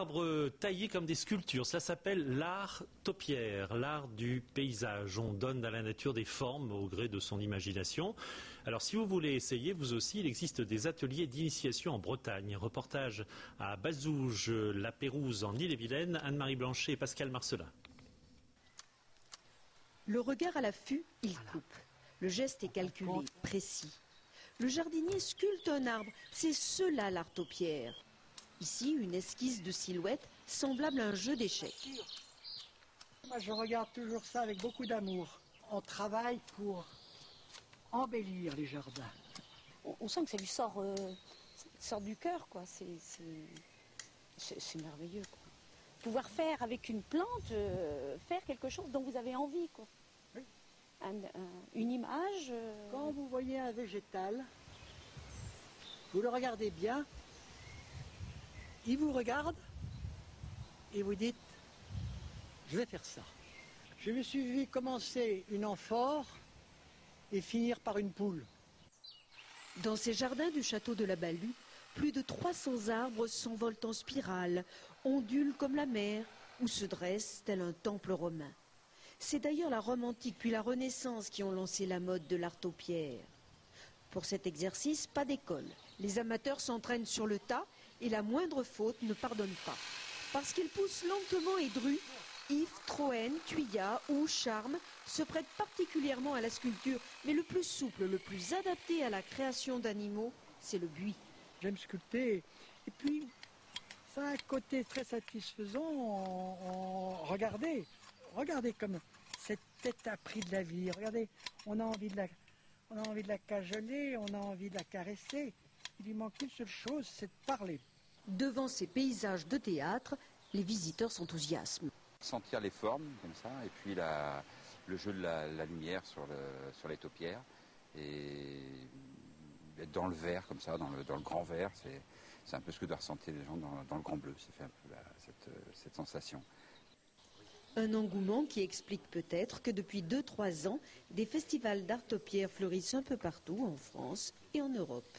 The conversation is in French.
arbres taillés comme des sculptures. Cela s'appelle l'art taupière, l'art du paysage. On donne à la nature des formes au gré de son imagination. Alors si vous voulez essayer, vous aussi, il existe des ateliers d'initiation en Bretagne. Reportage à Bazouges, la Pérouse en Ille-et-Vilaine, Anne-Marie Blanchet et Pascal Marcelin. Le regard à l'affût, il coupe. Le geste est calculé, précis. Le jardinier sculpte un arbre, c'est cela l'art taupière. Ici, une esquisse de silhouette semblable à un jeu d'échecs. Moi, je regarde toujours ça avec beaucoup d'amour. On travaille pour embellir les jardins. On sent que ça lui sort du cœur, quoi. C'est merveilleux, quoi. Pouvoir faire avec une plante, faire quelque chose dont vous avez envie, quoi. Oui. Une image. Quand vous voyez un végétal, vous le regardez bien, il vous regarde et vous dites « je vais faire ça ». Je me suis vu commencer une amphore et finir par une poule. Dans ces jardins du château de la Balue, plus de 300 arbres s'envolent en spirale, ondulent comme la mer ou se dressent tel un temple romain. C'est d'ailleurs la Rome antique puis la Renaissance qui ont lancé la mode de l'art taupière. Pour cet exercice, pas d'école. Les amateurs s'entraînent sur le tas et la moindre faute ne pardonne pas. Parce qu'ils poussent lentement et dru, Yves, Troène, Thuillat ou Charme se prêtent particulièrement à la sculpture. Mais le plus souple, le plus adapté à la création d'animaux, c'est le buis. J'aime sculpter et puis ça a un côté très satisfaisant. Regardez comme cette tête a pris de la vie. Regardez, on a envie de la cajoler, on a envie de la caresser. Il lui manque une seule chose, c'est de parler. Devant ces paysages de théâtre, les visiteurs s'enthousiasment. Sentir les formes comme ça, et puis le jeu de la lumière sur les taupières, et être dans le vert comme ça, dans le grand vert, c'est un peu ce que doivent ressentir les gens dans le grand bleu, ça fait un peu cette sensation. Un engouement qui explique peut-être que depuis 2-3 ans, des festivals d'art taupière fleurissent un peu partout en France et en Europe.